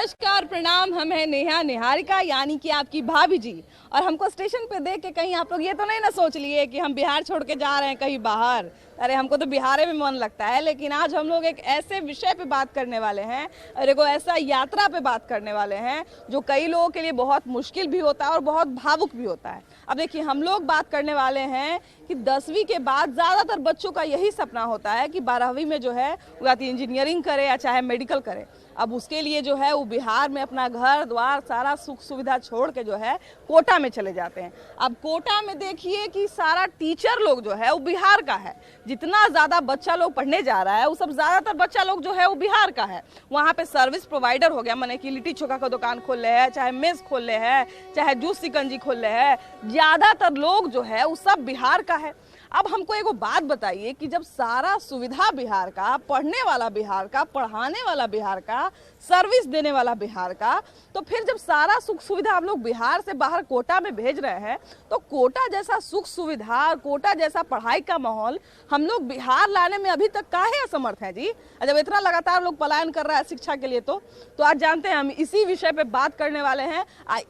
नमस्कार प्रणाम, हम हैं नेहा निहारिका यानी कि आपकी भाभी जी। और हमको स्टेशन पे देख के कहीं आप लोग ये तो नहीं ना सोच लिए कि हम बिहार छोड़ के जा रहे हैं कहीं बाहर। अरे हमको तो बिहार में मन लगता है, लेकिन आज हम लोग एक ऐसे विषय पे बात करने वाले हैं और एक ऐसा यात्रा पे बात करने वाले हैं जो कई लोगों के लिए बहुत मुश्किल भी होता है और बहुत भावुक भी होता है। अब देखिए, हम लोग बात करने वाले हैं कि 10वीं के बाद ज़्यादातर बच्चों का यही सपना होता है कि 12वीं में जो है वो या तो इंजीनियरिंग करे या चाहे मेडिकल करे। अब उसके लिए जो है वो बिहार में अपना घर द्वार सारा सुख सुविधा छोड़ के जो है कोटा में चले जाते हैं। अब कोटा में देखिए कि सारा टीचर लोग जो है वो बिहार का है। जितना ज़्यादा बच्चा लोग पढ़ने जा रहा है वो सब ज़्यादातर बच्चा लोग जो है वो बिहार का है। वहाँ पे सर्विस प्रोवाइडर हो गया, माने कि लिट्टी चोखा का दुकान खोल रहे हैं, चाहे मेस खोल रहे हैं, चाहे जूस सिकंजी खोल रहे हैं, ज़्यादातर लोग जो है वो सब बिहार का है। अब हमको एगो बात बताइए कि जब सारा सुविधा बिहार का, पढ़ने वाला बिहार का, पढ़ाने वाला बिहार का, सर्विस देने वाला बिहार का, तो फिर जब सारा सुख सुविधा हम लोग बिहार से बाहर कोटा में भेज रहे हैं तो कोटा जैसा सुख सुविधा, कोटा जैसा पढ़ाई का माहौल हम लोग बिहार लाने में अभी तक काहे असमर्थ हैं जी? जब इतना लगातार लोग पलायन कर रहा है शिक्षा के लिए तो आज जानते हैं हम इसी विषय पे बात करने वाले हैं।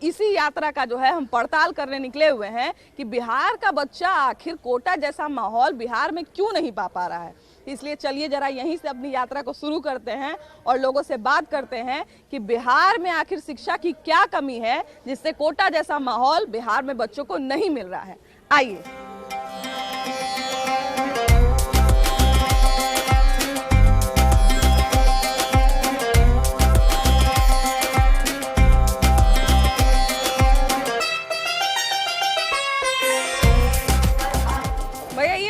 इसी यात्रा का जो है हम पड़ताल करने निकले हुए हैं कि बिहार का बच्चा आखिर कोटा जैसा माहौल बिहार में क्यों नहीं पा रहा है। इसलिए चलिए जरा यहीं से अपनी यात्रा को शुरू करते हैं और लोगों से बात करते हैं कि बिहार में आखिर शिक्षा की क्या कमी है जिससे कोटा जैसा माहौल बिहार में बच्चों को नहीं मिल रहा है। आइए।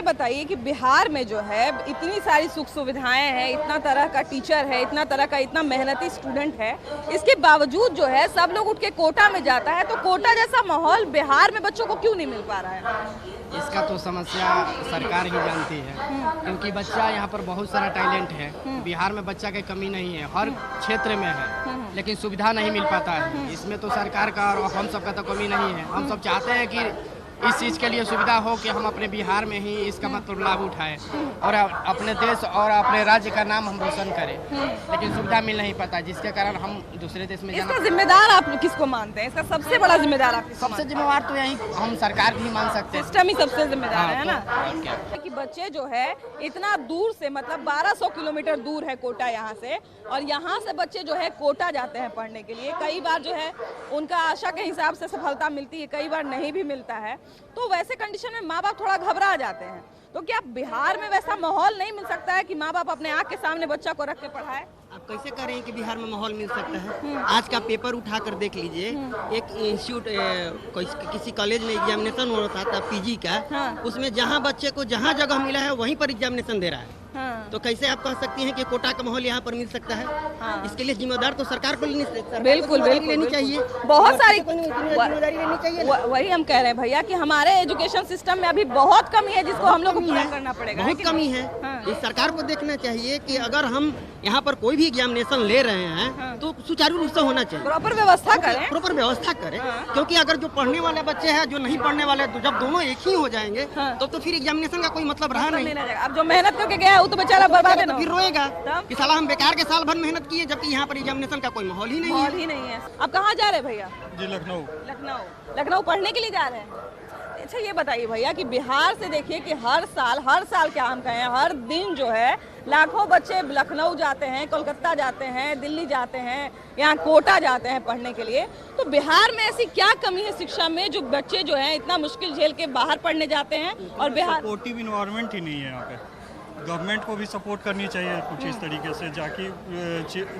बताइए कि बिहार में जो है इतनी सारी सुख सुविधाएं हैं, इतना तरह का टीचर है, इतना तरह का इतना मेहनती स्टूडेंट है, इसके बावजूद जो है सब लोग उठ के कोटा में जाता है। तो कोटा जैसा माहौल बिहार में बच्चों को क्यों नहीं मिल पा रहा है? इसका तो समस्या सरकार ही जानती है, क्योंकि बच्चा यहाँ पर बहुत सारा टैलेंट है। बिहार में बच्चा की कमी नहीं है, हर क्षेत्र में है, लेकिन सुविधा नहीं मिल पाता है। इसमें तो सरकार का और हम सब का तो कमी नहीं है। हम सब चाहते हैं कि इस चीज़ के लिए सुविधा हो कि हम अपने बिहार में ही इसका मतलब लाभ उठाएं और अपने देश और अपने राज्य का नाम हम रोशन करें, लेकिन सुविधा मिल नहीं पाता, जिसके कारण हम दूसरे देश में इसका जिम्मेदार आप किसको मानते हैं? इसका सबसे बड़ा जिम्मेदार आप? सबसे जिम्मेवार तो यही हम सरकार भी मान सकते हैं। सिस्टम ही सबसे जिम्मेदार है ना। कि बच्चे जो है इतना दूर से, मतलब 1200 किलोमीटर दूर है कोटा यहाँ से, और यहाँ से बच्चे जो है कोटा जाते हैं पढ़ने के लिए। कई बार जो है उनका आशा के हिसाब से सफलता मिलती है, कई बार नहीं भी मिलता है। तो वैसे कंडीशन में माँ बाप थोड़ा घबरा जाते हैं। तो क्या बिहार में वैसा माहौल नहीं मिल सकता है कि माँ बाप अपने आँख के सामने बच्चा को रख के पढ़ाए? आप कैसे कह रहे हैं कि बिहार में माहौल मिल सकता है? आज का पेपर उठा कर देख लीजिए। एक इंस्टीट्यूट किसी कॉलेज में एग्जामिनेशन हो रहा था पीजी का, उसमें जहाँ बच्चे को जहाँ जगह मिला है वहीं पर एग्जामिनेशन दे रहा है। तो कैसे आप कह सकती हैं कि कोटा का माहौल यहाँ पर मिल सकता है? इसके लिए जिम्मेदार तो सरकार को बिल्कुल लेनी चाहिए। बहुत सारी जिम्मेदारी लेनी चाहिए। वही हम कह रहे हैं भैया कि हमारे एजुकेशन सिस्टम में अभी बहुत कमी है जिसको हम लोग को पूरा करना पड़ेगा। बहुत कमी है। इस सरकार को देखना चाहिए कि अगर हम यहाँ पर कोई भी एग्जामिनेशन ले रहे हैं तो सुचारू रूप से होना चाहिए, प्रॉपर व्यवस्था करें, प्रॉपर व्यवस्था करें। क्योंकि अगर जो पढ़ने वाले बच्चे हैं, जो नहीं पढ़ने वाले, तो जब दोनों एक ही हो जाएंगे तो फिर एग्जामिनेशन का कोई मतलब रहा नहीं। अब जो मेहनत करके गया है वो तो बेचारा बर्बाद है ना, फिर रोएगा कि साला हम बेकार के साल भर मेहनत किए, जबकि यहाँ पर एग्जामिनेशन का कोई माहौल ही नहीं है। अब कहाँ जा रहे हैं भैया? जी लखनऊ पढ़ने के लिए जा रहे हैं। अच्छा ये बताइए भैया कि बिहार से देखिए कि हर साल क्या हम कहें, हर दिन जो है लाखों बच्चे लखनऊ जाते हैं, कोलकाता जाते हैं, दिल्ली जाते हैं, यहाँ कोटा जाते हैं पढ़ने के लिए। तो बिहार में ऐसी क्या कमी है शिक्षा में जो बच्चे जो है इतना मुश्किल झेल के बाहर पढ़ने जाते हैं? और बिहार सपोर्टिव इन्वायरमेंट ही नहीं है यहाँ पे। गवर्नमेंट को भी सपोर्ट करनी चाहिए कुछ इस तरीके से, जाकि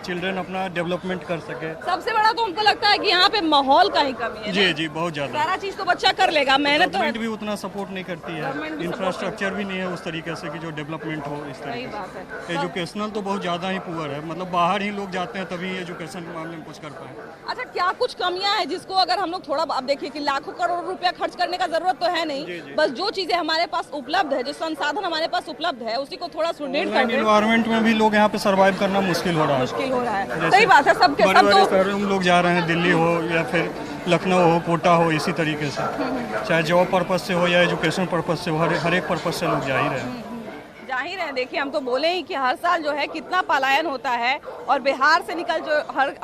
चिल्ड्रन अपना डेवलपमेंट कर सके। सबसे बड़ा तो हमको लगता है कि यहाँ पे माहौल का ही कमी है। जी बहुत ज्यादा। सारा चीज तो बच्चा कर लेगा, मेहनत गवर्नमेंट भी उतना सपोर्ट नहीं करती है, इंफ्रास्ट्रक्चर भी नहीं है उस तरीके से कि जो डेवलपमेंट हो इस तरीके से। एजुकेशनल तो बहुत ज्यादा ही पुअर है, मतलब बाहर ही लोग जाते हैं तभी एजुकेशन के मामले में कुछ कर पाए। अच्छा, क्या कुछ कमियां हैं जिसको अगर हम लोग थोड़ा, अब देखिए कि लाखों करोड़ रुपया खर्च करने का जरूरत तो है नहीं, बस जो चीजें हमारे पास उपलब्ध है, जो संसाधन हमारे पास उपलब्ध है उसी को थोड़ा सुदृढ़ एनवायरनमेंट में भी लोग यहाँ पे सरवाइव करना मुश्किल हो रहा है। सही बात है। सबके सब बड़े शहरों में लोग जा रहे हैं, दिल्ली हो या फिर लखनऊ हो, कोटा हो, इसी तरीके से, चाहे जॉब पर्पज से हो या एजुकेशन पर्पज से हो, हर एक पर्पज से लोग जा ही रहे हैं। बता ही रहे, देखिए हम तो बोले ही कि हर साल जो है कितना पलायन होता है और बिहार से निकल जो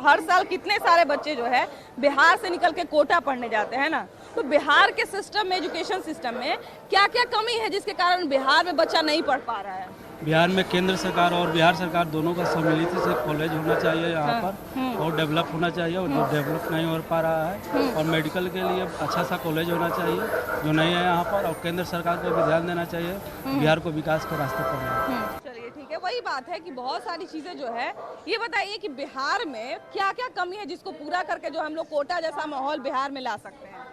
हर साल कितने सारे बच्चे जो है बिहार से निकल के कोटा पढ़ने जाते हैं ना। तो बिहार के सिस्टम में, एजुकेशन सिस्टम में क्या क्या कमी है जिसके कारण बिहार में बच्चा नहीं पढ़ पा रहा है? बिहार में केंद्र सरकार और बिहार सरकार दोनों का सम्मिलित से कॉलेज होना चाहिए यहाँ पर और डेवलप होना चाहिए, और जो डेवलप नहीं हो पा रहा है। और मेडिकल के लिए अच्छा सा कॉलेज होना चाहिए जो नहीं है यहाँ पर, और केंद्र सरकार को भी ध्यान देना चाहिए बिहार को विकास के रास्ते पर ले। चलिए ठीक है, वही बात है कि बहुत सारी चीजें जो है, ये बताइए कि बिहार में क्या क्या कमी है जिसको पूरा करके जो हम लोग कोटा जैसा माहौल बिहार में ला सकते हैं?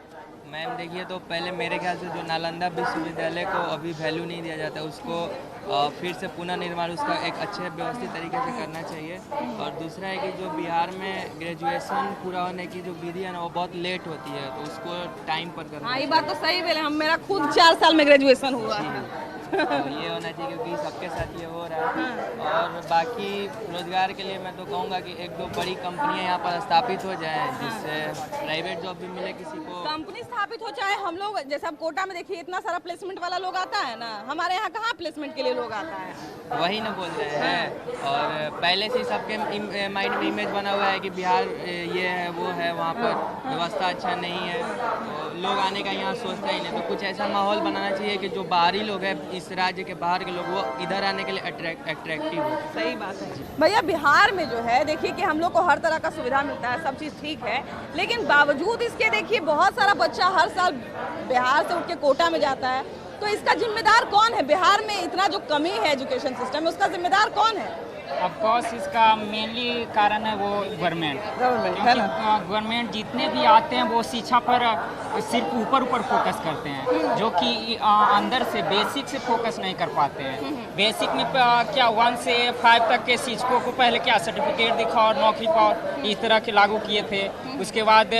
मैम देखिए, तो पहले मेरे ख्याल से जो नालंदा विश्वविद्यालय को अभी वैल्यू नहीं दिया जाता, उसको फिर से पुनः निर्माण उसका एक अच्छे व्यवस्थित तरीके से करना चाहिए। और दूसरा है कि जो बिहार में ग्रेजुएशन पूरा होने की जो विधि है ना, वो बहुत लेट होती है, तो उसको टाइम पर करना। हाँ, ये बात तो सही बोले, हम मेरा खुद 4 साल में ग्रेजुएशन हुआ है। तो ये होना चाहिए क्योंकि सबके साथ ये हो रहा है। और बाकी रोजगार के लिए मैं तो कहूँगा कि 1-2 बड़ी कंपनियां यहाँ पर स्थापित हो जाएं, जिससे प्राइवेट जॉब भी मिले किसी को। कंपनी स्थापित हो चाहे हम लोग, जैसे अब कोटा में देखिए इतना सारा प्लेसमेंट वाला लोग आता है ना, हमारे यहाँ कहाँ प्लेसमेंट के लिए लोग आता है? वही ना बोल रहे हैं। और पहले से सबके माइंड में इमेज बना हुआ है कि बिहार ये है वो है, वहाँ पर व्यवस्था अच्छा नहीं है, तो लोग आने का यहाँ सोचता ही नहीं। तो कुछ ऐसा माहौल बनाना चाहिए कि जो बाहरी लोग हैं, इस राज्य के बाहर के लोग, वो इधर आने के लिए अट्रैक्टिव हो। सही बात है भैया। बिहार में जो है देखिए कि हम लोग को हर तरह का सुविधा मिलता है, सब चीज़ ठीक है, लेकिन बावजूद इसके देखिए बहुत सारा बच्चा हर साल बिहार से उठ के कोटा में जाता है। तो इसका जिम्मेदार कौन है? बिहार में इतना जो कमी है एजुकेशन सिस्टम में, उसका जिम्मेदार कौन है? ऑफ कोर्स इसका मेनली कारण है वो गवर्नमेंट है ना। गवर्नमेंट जितने भी आते हैं वो शिक्षा पर सिर्फ ऊपर फोकस करते हैं, जो कि अंदर से बेसिक से फोकस नहीं कर पाते हैं। बेसिक में क्या 1 से 5 तक के शिक्षकों को पहले क्या सर्टिफिकेट दिखाओ और नौकरी पाओ, इस तरह के लागू किए थे। उसके बाद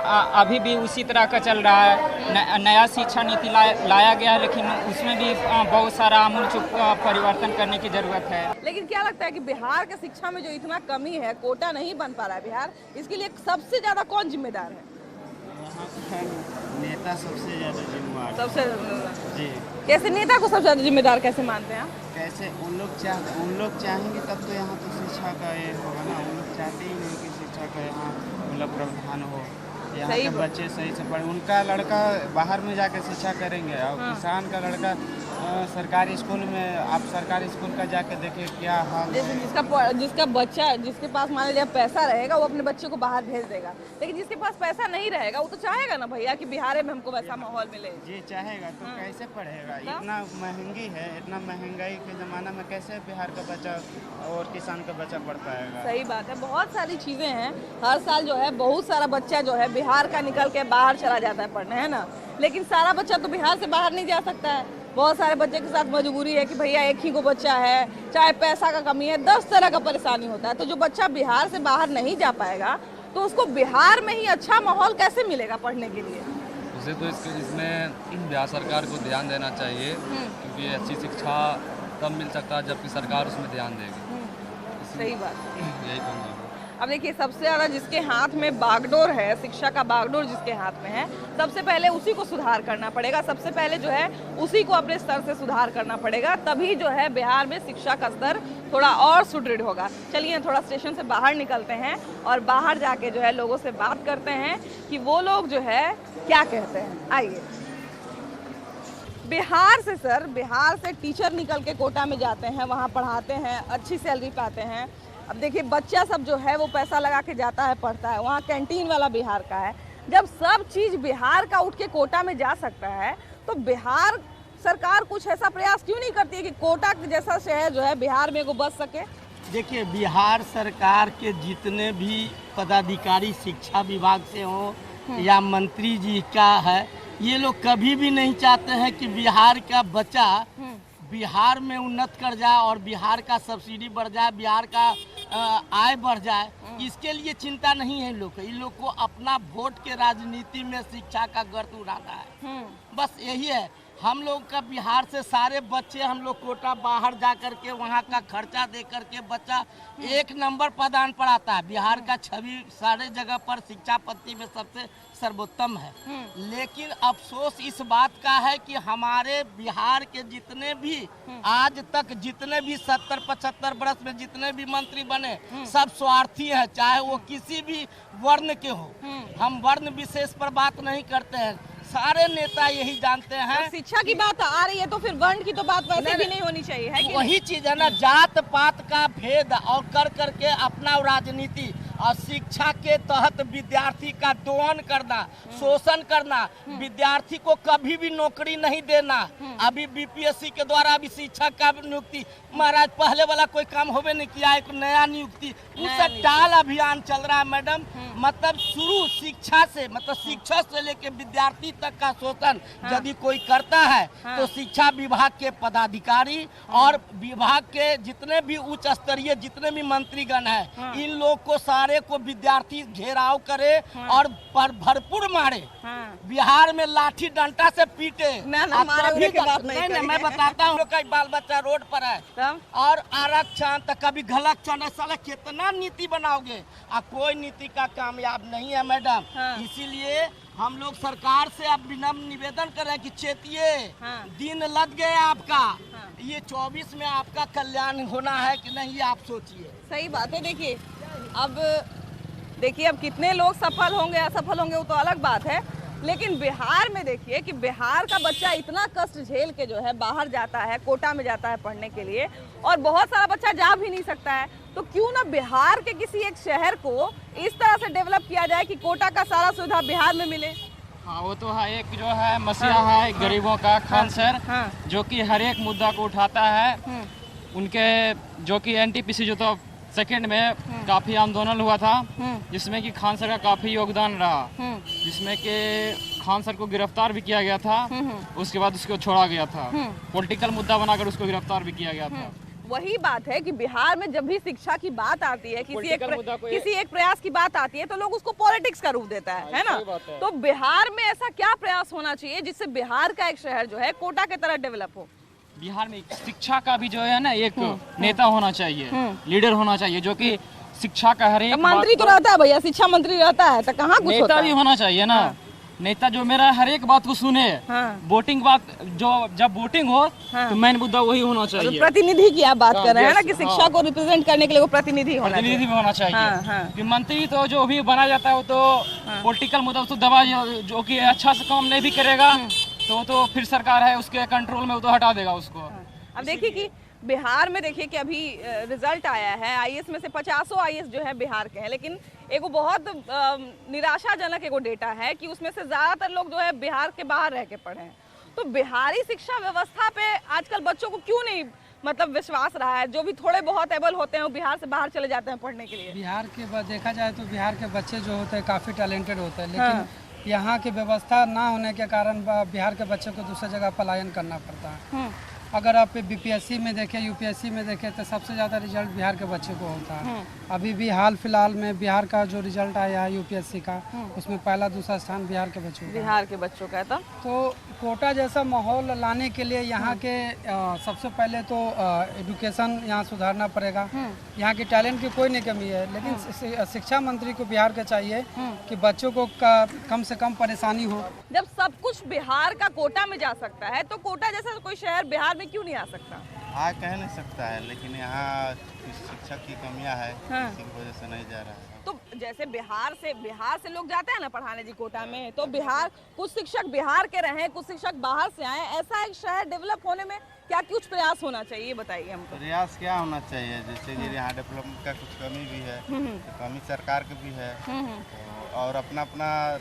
अभी भी उसी तरह का चल रहा है। नया शिक्षा नीति लाया गया है, लेकिन उसमें भी बहुत सारा आमूल परिवर्तन करने की जरूरत है। लेकिन क्या लगता है कि बिहार के शिक्षा में जो इतना कमी है, कोटा नहीं बन पा रहा है बिहार, इसके लिए सबसे ज्यादा कौन जिम्मेदार है? नेता सबसे ज़्यादा जिम्मेदार। सबसे जी। कैसे नेता को सबसे ज्यादा जिम्मेदार कैसे मानते हैं आप? कैसे उन लोग चाहेंगे तब तो यहाँ तो शिक्षा का ये होगा ना। उन लोग चाहते ही नहीं कि शिक्षा का यहाँ मतलब प्रावधान हो, यहाँ के बच्चे सही से पढ़े। उनका लड़का बाहर में जाकर शिक्षा करेंगे, और किसान का लड़का सरकारी स्कूल में, आप सरकारी स्कूल का जाके देखिए क्या हाल है। जिसका बच्चा, जिसके पास मान लीजिए पैसा रहेगा, वो अपने बच्चे को बाहर भेज देगा, लेकिन जिसके पास पैसा नहीं रहेगा वो तो चाहेगा ना भैया कि बिहार में हमको वैसा माहौल मिले। जी चाहेगा तो कैसे पढ़ेगा? इतना महंगी है, इतना महंगाई के ज़माना में कैसे बिहार का बच्चा और किसान का बच्चा पढ़ पाएगा? सही बात है, बहुत सारी चीज़ें हैं। हर साल जो है बहुत सारा बच्चा जो है बिहार का निकल के बाहर चला जाता है पढ़ने, है ना। लेकिन सारा बच्चा तो बिहार से बाहर नहीं जा सकता है। बहुत सारे बच्चे के साथ मजबूरी है कि भैया एक ही को बच्चा है, चाहे पैसा का कमी है, 10 तरह का परेशानी होता है। तो जो बच्चा बिहार से बाहर नहीं जा पाएगा तो उसको बिहार में ही अच्छा माहौल कैसे मिलेगा पढ़ने के लिए? उसे तो इसमें बिहार सरकार को ध्यान देना चाहिए, क्योंकि अच्छी शिक्षा तब मिल सकता है जबकि सरकार उसमें ध्यान देगी। सही बात है, यही कहूँगा। अब देखिए सबसे ज़्यादा जिसके हाथ में बागडोर है, शिक्षा का बागडोर जिसके हाथ में है, सबसे पहले उसी को सुधार करना पड़ेगा। सबसे पहले जो है उसी को अपने स्तर से सुधार करना पड़ेगा, तभी जो है बिहार में शिक्षा का स्तर थोड़ा और सुदृढ़ होगा। चलिए थोड़ा स्टेशन से बाहर निकलते हैं और बाहर जाके जो है लोगों से बात करते हैं कि वो लोग जो है क्या कहते हैं। आइए। बिहार से सर, बिहार से टीचर निकल के कोटा में जाते हैं, वहाँ पढ़ाते हैं, अच्छी सैलरी पाते हैं। अब देखिए बच्चा सब जो है वो पैसा लगा के जाता है, पढ़ता है, वहाँ कैंटीन वाला बिहार का है। जब सब चीज़ बिहार का उठ के कोटा में जा सकता है, तो बिहार सरकार कुछ ऐसा प्रयास क्यों नहीं करती है कि कोटा जैसा शहर जो है बिहार में को बच सके? देखिए, बिहार सरकार के जितने भी पदाधिकारी शिक्षा विभाग से हों या मंत्री जी का है, ये लोग कभी भी नहीं चाहते हैं कि बिहार का बच्चा बिहार में उन्नत कर जाए और बिहार का सब्सिडी बढ़ जाए, बिहार का आय बढ़ जाए। इसके लिए चिंता नहीं है इन लोग को अपना वोट के राजनीति में शिक्षा का गर्त उड़ाना है। बस यही है हम लोग का बिहार से सारे बच्चे हम लोग कोटा बाहर जा कर के वहाँ का खर्चा दे करके बच्चा 1 नंबर पदान पढ़ाता है। बिहार का छवि सारे जगह पर शिक्षा पद्धति में सबसे सर्वोत्तम है। लेकिन अफसोस इस बात का है कि हमारे बिहार के जितने भी आज तक जितने भी 70-75 वर्ष में जितने भी मंत्री बने सब स्वार्थी हैं, चाहे वो किसी भी वर्ण के हो। हम वर्ण विशेष पर बात नहीं करते हैं, सारे नेता यही जानते हैं। तो शिक्षा की बात आ रही है तो फिर वर्ण की तो बात वैसे भी नहीं होनी चाहिए, है कि वही चीज है ना, जात पात का भेद और कर करके अपना राजनीति और शिक्षा के तहत विद्यार्थी का दोहन करना, शोषण करना, विद्यार्थी को कभी भी नौकरी नहीं देना। अभी बीपीएससी के द्वारा अभी शिक्षक का नियुक्ति महाराज पहले वाला कोई काम होवे नहीं किया, एक नया नियुक्ति उससे टाल अभियान चल रहा है मैडम। मतलब शुरू शिक्षा से मतलब शिक्षक से लेके विद्यार्थी तक का शोषण यदि कोई करता है तो शिक्षा विभाग के पदाधिकारी और विभाग के जितने भी उच्च स्तरीय जितने भी मंत्रीगण हैं इन लोग को सारे को विद्यार्थी घेराव करे और भरपूर मारे। बिहार में लाठी डंडा से पीटे। नहीं, मैं बताता हूँ कई बाल बच्चा रोड पर है और आरक्षण तो कभी गलक्षण साला कितना नीति बनाओगे, कोई नीति का कामयाब नहीं है मैडम। इसीलिए हम लोग सरकार से अब विनम्र निवेदन कर रहे हैं कि चेतिए, दिन लग गए आपका, ये 24 में आपका कल्याण होना है कि नहीं ये आप सोचिए। सही बात है। देखिए अब कितने लोग सफल होंगे असफल होंगे वो तो अलग बात है, लेकिन बिहार में देखिए कि बिहार का बच्चा इतना कष्ट झेल के जो है बाहर जाता है, कोटा में जाता है पढ़ने के लिए, और बहुत सारा बच्चा जा भी नहीं सकता है। तो क्यों ना बिहार के किसी एक शहर को इस तरह से डेवलप किया जाए कि कोटा का सारा सुविधा बिहार में मिले। हाँ, वो तो है। एक जो है मसीहा है गरीबों का खान सर, जो कि हर एक मुद्दा को उठाता है। उनके जो कि एनटीपीसी जो तो सेकंड में काफी आंदोलन हुआ था जिसमें कि खान सर का काफी योगदान रहा, जिसमें कि खान सर को गिरफ्तार भी किया गया था, उसके बाद उसको छोड़ा गया था, पॉलिटिकल मुद्दा बनाकर उसको गिरफ्तार भी किया गया था। वही बात है कि बिहार में जब भी शिक्षा की बात आती है, किसी एक प्रयास की बात आती है तो लोग उसको पॉलिटिक्स का रूप देता है ना। तो बिहार में ऐसा क्या प्रयास होना चाहिए जिससे बिहार का एक शहर जो है कोटा की तरह डेवलप हो? बिहार में शिक्षा का भी जो है ना एक नेता होना चाहिए, लीडर होना चाहिए, जो कि शिक्षा का हर एक मंत्री तो रहता है भैया, शिक्षा मंत्री रहता है तो कहाँ कुछ नेता भी होना चाहिए ना। नेता जो मेरा हर एक बात को सुने। वोटिंग बात जो जब वोटिंग हो तो मेन मुद्दा वही होना चाहिए। तो प्रतिनिधि की आप बात कर रहे हैं ना कि शिक्षा को रिप्रेजेंट करने के लिए वो प्रतिनिधि भी होना चाहिए। कि मंत्री तो जो भी बनाया जाता है वो तो पॉलिटिकल मुद्दा तो दबा, जो कि अच्छा से काम नहीं भी करेगा तो फिर सरकार है उसके कंट्रोल में वो तो हटा देगा उसको। अब देखिए कि बिहार में देखिए कि अभी रिजल्ट आया है, आईएएस में से 50 आईएएस जो है बिहार के हैं, लेकिन एक बहुत निराशाजनक एक डेटा है कि उसमें से ज़्यादातर लोग जो है बिहार के बाहर रह के पढ़े हैं। तो बिहारी शिक्षा व्यवस्था पे आजकल बच्चों को क्यों नहीं मतलब विश्वास रहा है? जो भी थोड़े बहुत एबल होते हैं वो बिहार से बाहर चले जाते हैं पढ़ने के लिए। बिहार के देखा जाए तो बिहार के बच्चे जो होते हैं काफ़ी टैलेंटेड होते हैं, लेकिन यहाँ की व्यवस्था ना होने के कारण बिहार के बच्चों को दूसरी जगह पलायन करना पड़ता है। अगर आप बीपीएससी में देखें, यूपीएससी में देखें तो सबसे ज़्यादा रिजल्ट बिहार के बच्चे को होता है। अभी भी हाल फिलहाल में बिहार का जो रिजल्ट आया है यूपीएससी का, उसमें पहला दूसरा स्थान बिहार के बच्चों का था। तो कोटा जैसा माहौल लाने के लिए यहाँ के सबसे पहले तो एजुकेशन यहाँ सुधारना पड़ेगा। यहाँ की टैलेंट की कोई नहीं कमी है, लेकिन शिक्षा मंत्री को बिहार के चाहिए कि बच्चों को कम से कम परेशानी हो। जब सब कुछ बिहार का कोटा में जा सकता है तो कोटा जैसा कोई शहर बिहार में क्यों नहीं आ सकता? कह नहीं सकता है, लेकिन यहाँ शिक्षक की कमियां है, इसी की वजह से नहीं जा रहा है। तो जैसे बिहार से लोग जाते हैं ना पढ़ाने जी कोटा में, तो बिहार कुछ शिक्षक बिहार के रहे, कुछ शिक्षक बाहर से आए, ऐसा एक शहर डेवलप होने में क्या कुछ प्रयास होना चाहिए, बताइए हमको। प्रयास क्या होना चाहिए? जैसे कि यहाँ डेवलपमेंट का कुछ कमी भी है, तो कमी सरकार की भी है, और अपना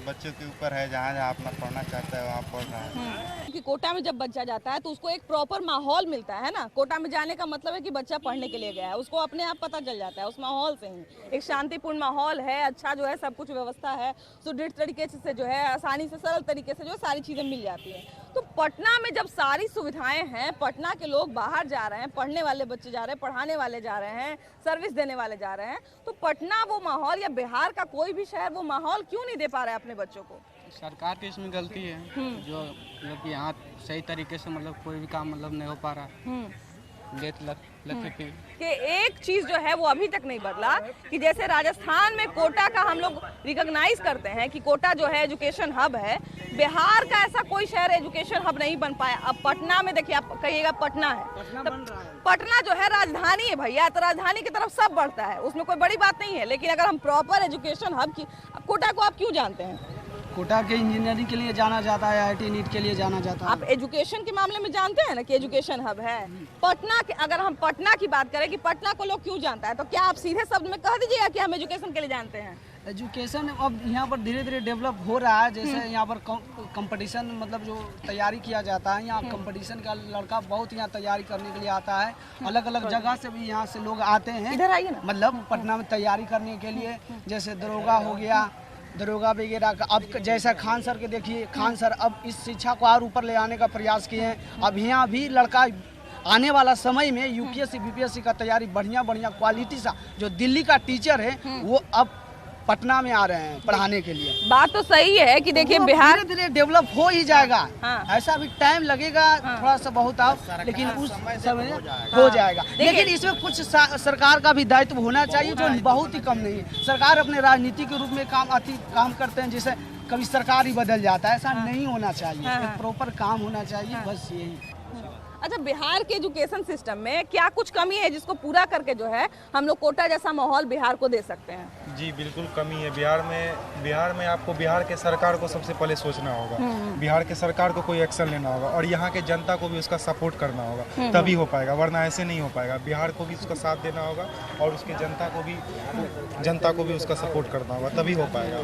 बच्चों के ऊपर है, जहाँ जहाँ अपना पढ़ना चाहता है वहाँ पढ़ रहा है। क्योंकि कोटा में जब बच्चा जाता है तो उसको एक प्रॉपर माहौल मिलता है ना। कोटा में जाने का मतलब है कि बच्चा पढ़ने के लिए गया है, उसको अपने आप पता चल जाता है उस माहौल से ही। एक शांतिपूर्ण माहौल है, अच्छा जो है सब कुछ व्यवस्था है, सुदृढ़ तरीके से जो है आसानी से सरल तरीके से जो सारी चीज़ें मिल जाती हैं। तो पटना में जब सारी सुविधाएं हैं, पटना के लोग बाहर जा रहे हैं, पढ़ने वाले बच्चे जा रहे हैं, पढ़ाने वाले जा रहे हैं, सर्विस देने वाले जा रहे हैं, तो पटना वो माहौल या बिहार का कोई भी शहर वो माहौल क्यों नहीं दे पा रहा है अपने बच्चों को? सरकार की इसमें गलती है जो मतलब कि यहाँ सही तरीके से मतलब कोई भी काम मतलब नहीं हो पा रहा है। कि एक चीज जो है वो अभी तक नहीं बदला कि जैसे राजस्थान में कोटा का हम लोग रिकॉग्नाइज करते हैं कि कोटा जो है एजुकेशन हब है, बिहार का ऐसा कोई शहर एजुकेशन हब नहीं बन पाया। अब पटना में देखिए, आप कहिएगा पटना है, तो पटना जो है राजधानी है भैया, तो राजधानी की तरफ सब बढ़ता है, उसमें कोई बड़ी बात नहीं है। लेकिन अगर हम प्रॉपर एजुकेशन हब की, कोटा को आप क्यों जानते हैं? कोटा के इंजीनियरिंग के लिए जाना जाता है, IIT नीट के लिए जाना जाता है। आप एजुकेशन के मामले में जानते हैं ना कि एजुकेशन हब है पटना के। अगर हम पटना की बात करें कि पटना को लोग क्यों जानता है, तो क्या आप सीधे शब्द में कह दीजिएगा कि हम एजुकेशन के लिए जानते हैं? एजुकेशन अब यहाँ पर धीरे धीरे डेवलप हो रहा है। जैसे यहाँ पर कंपटीशन मतलब जो तैयारी किया जाता है, यहाँ कंपटीशन का लड़का बहुत यहाँ तैयारी करने के लिए आता है। अलग अलग जगह से भी यहाँ से लोग आते हैं, इधर आइए ना, मतलब पटना में तैयारी करने के लिए। जैसे दरोगा हो गया, दरोगा वगैरह का। अब जैसा खान सर के देखिए, खान सर अब इस शिक्षा को और ऊपर ले आने का प्रयास किए हैं। अब यहाँ भी लड़का आने वाला समय में UPSC BPSC का तैयारी बढ़िया क्वालिटी सा, जो दिल्ली का टीचर है वो अब पटना में आ रहे हैं पढ़ाने के लिए। बात तो सही है कि देखिए बिहार धीरे धीरे डेवलप हो ही जाएगा। हाँ। ऐसा भी टाइम लगेगा, थोड़ा सा बहुत आप, लेकिन उस समय हो जाएगा। लेकिन इसमें कुछ सरकार का भी दायित्व होना चाहिए, जो बहुत ही कम नहीं है। सरकार अपने राजनीति के रूप में काम करते हैं, जैसे कभी सरकार ही बदल जाता है, ऐसा नहीं होना चाहिए। प्रॉपर काम होना चाहिए, बस यही। अच्छा, बिहार के एजुकेशन सिस्टम में क्या कुछ कमी है जिसको पूरा करके जो है हम लोग कोटा जैसा माहौल बिहार को दे सकते हैं? जी बिल्कुल कमी है बिहार में आपको बिहार के सरकार को सबसे पहले सोचना होगा। बिहार के सरकार को कोई एक्शन लेना होगा और यहाँ के जनता को भी उसका सपोर्ट करना होगा, तभी हो पाएगा, वरना ऐसे नहीं हो पाएगा। बिहार को भी उसका साथ देना होगा और उसके जनता को भी उसका सपोर्ट करना होगा, तभी हो पाएगा।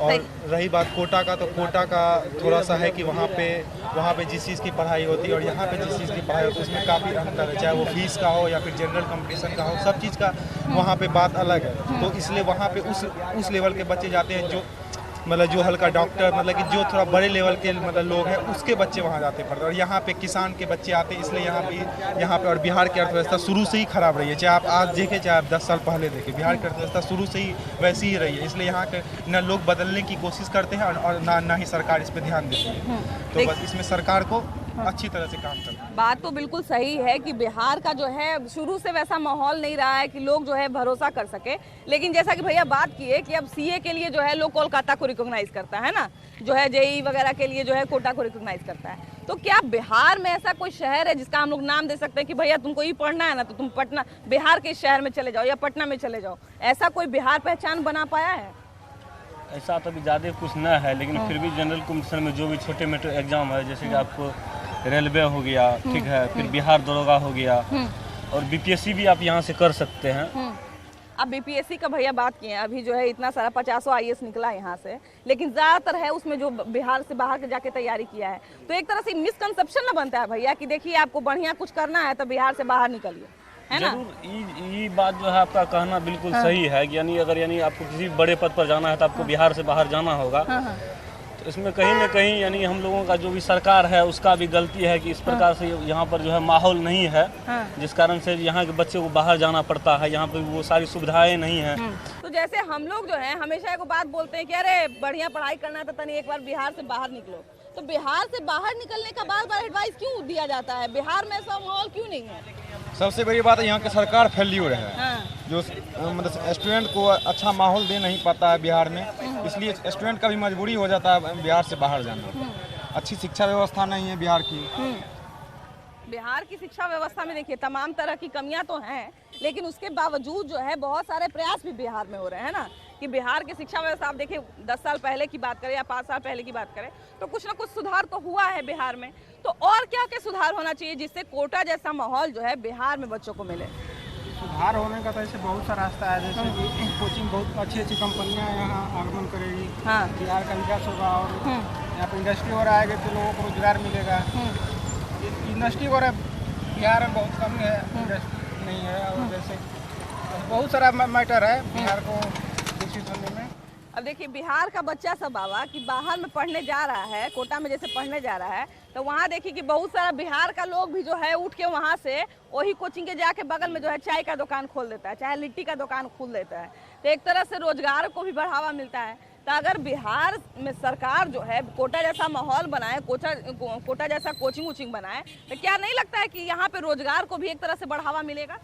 और रही बात कोटा का, तो कोटा का थोड़ा सा है कि वहाँ पे जिस चीज़ की पढ़ाई होती है और यहाँ पे जिस चीज़ की पढ़ाई होती है उसमें काफ़ी अंतर है, चाहे वो फीस का हो या फिर जनरल कंपटीशन का हो, सब चीज़ का वहाँ पे बात अलग है। तो इसलिए वहाँ पे उस लेवल के बच्चे जाते हैं जो हल्का डॉक्टर, मतलब कि जो थोड़ा बड़े लेवल के मतलब लोग हैं, उसके बच्चे वहाँ जाते पढ़ते। और यहाँ पे किसान के बच्चे आते हैं, इसलिए यहाँ पे और बिहार की अर्थव्यवस्था शुरू से ही खराब रही है। चाहे आप आज देखें, चाहे आप 10 साल पहले देखें, बिहार की अर्थव्यवस्था शुरू से ही वैसी ही रही है। इसलिए यहाँ के न लोग बदलने की कोशिश करते हैं और ना ही सरकार इस पर ध्यान देती है। तो बस इसमें सरकार को अच्छी तरह से काम करना। बात तो बिल्कुल सही है कि बिहार का जो है शुरू से वैसा माहौल नहीं रहा है कि लोग जो है भरोसा कर सके। लेकिन जैसा कि भैया बात की है कि अब CA के लिए जो है लोग कोलकाता को रिकॉग्नाइज करता है ना, जो है JEE वगैरह के लिए जो है कोटा को रिकॉग्नाइज करता है। तो क्या बिहार में ऐसा कोई शहर है जिसका हम लोग नाम दे सकते हैं कि भैया तुमको ये पढ़ना है ना तो तुम पटना, बिहार के शहर में चले जाओ या पटना में चले जाओ? ऐसा कोई बिहार पहचान बना पाया है? ऐसा तो अभी ज़्यादा कुछ न है, लेकिन फिर भी जनरल कॉम्पिटिशन में जो भी छोटे मोटे एग्जाम है, जैसे कि आपको रेलवे हो गया, ठीक है, फिर बिहार दरोगा हो गया, और BPSC भी आप यहाँ से कर सकते हैं। अब BPSC का भैया बात किए, अभी जो है इतना सारा 50 IAS निकला यहाँ से, लेकिन ज़्यादातर है उसमें जो बिहार से बाहर के जाके तैयारी किया है। तो एक तरह से मिसकंसेप्शन ना बनता है भैया कि देखिए आपको बढ़िया कुछ करना है तो बिहार से बाहर निकलिए, है ना? ये बात जो है आपका कहना बिल्कुल सही है, यानी अगर आपको किसी बड़े पद पर जाना है तो आपको बिहार से बाहर जाना होगा। तो इसमें कहीं ना कहीं यानी हम लोगों का जो भी सरकार है उसका भी गलती है कि इस प्रकार से यहाँ पर जो है माहौल नहीं है, जिस कारण से यहाँ के बच्चे को बाहर जाना पड़ता है। यहाँ पर वो सारी सुविधाएं नहीं हैं। तो जैसे हम लोग जो है हमेशा एक बात बोलते हैं कि अरे बढ़िया पढ़ाई करना है तो तनी एक बार बिहार से बाहर निकलो। तो बिहार से बाहर निकलने का बार बार एडवाइस क्यों दिया जाता है? बिहार में ऐसा माहौल क्यों नहीं है? सबसे बड़ी बात है यहाँ की सरकार फेल्यूर है। जो मतलब स्टूडेंट को अच्छा माहौल दे नहीं पाता है बिहार में, इसलिए स्टूडेंट का भी मजबूरी हो जाता है बिहार से बाहर जाना। अच्छी शिक्षा व्यवस्था नहीं है बिहार की। बिहार की शिक्षा व्यवस्था में देखिए तमाम तरह की कमियां तो हैं, लेकिन उसके बावजूद जो है बहुत सारे प्रयास भी बिहार में हो रहे हैं ना, कि बिहार की शिक्षा व्यवस्था आप देखिए 10 साल पहले की बात करें या 5 साल पहले की बात करें तो कुछ ना कुछ सुधार तो हुआ है बिहार में। तो और क्या क्या सुधार होना चाहिए जिससे कोटा जैसा माहौल जो है बिहार में बच्चों को मिले? सुधार होने का तो ऐसे बहुत सा रास्ता है, जैसे कि कोचिंग बहुत अच्छी अच्छी कंपनियां यहाँ आगमन करेगी, बिहार का विकास होगा और यहाँ पर इंडस्ट्री और आएगी तो लोगों को रोजगार मिलेगा। इंडस्ट्री और बिहार में बहुत कम है, इंडस्ट्री नहीं है, और जैसे बहुत सारा मैटर है बिहार को विकसित होने में। अब देखिए बिहार का बच्चा सब बाबा कि बाहर में पढ़ने जा रहा है, कोटा में जैसे पढ़ने जा रहा है, तो वहाँ देखिए कि बहुत सारा बिहार का लोग भी जो है उठ के वहाँ से वही कोचिंग के जाके बगल में जो है चाय का दुकान खोल देता है, चाहे लिट्टी का दुकान खोल देता है। तो एक तरह से रोजगार को भी बढ़ावा मिलता है। तो अगर बिहार में सरकार जो है कोटा जैसा माहौल बनाए, कोटा जैसा कोचिंग वोचिंग बनाए, तो क्या नहीं लगता है कि यहाँ पे रोजगार को भी एक तरह से बढ़ावा मिलेगा?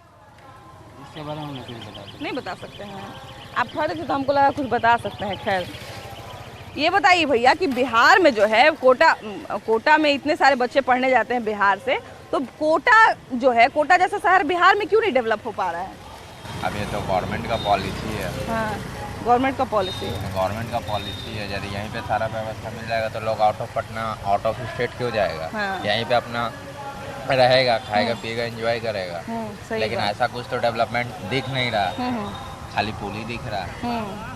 इसके बारे में नहीं बता सकते हैं आप, खड़े थे तो हमको लगा कुछ बता सकते हैं। खैर ये बताइए भैया कि बिहार में जो है कोटा में इतने सारे बच्चे पढ़ने जाते हैं बिहार से, तो कोटा जो है, कोटा जैसा शहर बिहार में क्यों नहीं डेवलप हो पा रहा है? अब ये तो गवर्नमेंट का पॉलिसी है। हाँ, गवर्नमेंट का पॉलिसी है। गवर्नमेंट का पॉलिसी है, यदि यहीं पे सारा व्यवस्था मिल जाएगा तो लोग out of Patna, out of state क्यों जाएगा? हाँ। यहीं पे अपना रहेगा, खाएगा पिएगा, एंजॉय करेगा। लेकिन ऐसा कुछ तो डेवलपमेंट दिख नहीं रहा, खाली पुल ही दिख रहा है।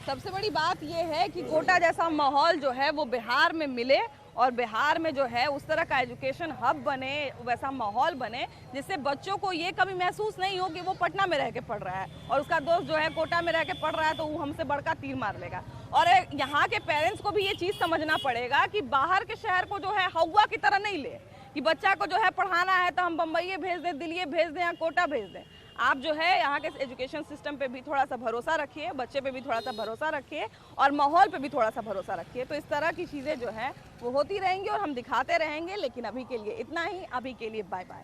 सबसे बड़ी बात यह है कि कोटा जैसा माहौल जो है वो बिहार में मिले और बिहार में जो है उस तरह का एजुकेशन हब बने, वैसा माहौल बने जिससे बच्चों को ये कभी महसूस नहीं हो कि वो पटना में रह के पढ़ रहा है और उसका दोस्त जो है कोटा में रह के पढ़ रहा है तो वो हमसे बड़का तीर मार लेगा। और यहाँ के पेरेंट्स को भी ये चीज़ समझना पड़ेगा कि बाहर के शहर को जो है हवा की तरह नहीं ले, कि बच्चा को जो है पढ़ाना है तो हम बम्बई भेज दें, दिल्ली भेज दें या कोटा भेज दें। आप जो है यहाँ के एजुकेशन सिस्टम पे भी थोड़ा सा भरोसा रखिए, बच्चे पे भी थोड़ा सा भरोसा रखिए और माहौल पे भी थोड़ा सा भरोसा रखिए। तो इस तरह की चीज़ें जो है वो होती रहेंगी और हम दिखाते रहेंगे। लेकिन अभी के लिए इतना ही, अभी के लिए बाय बाय।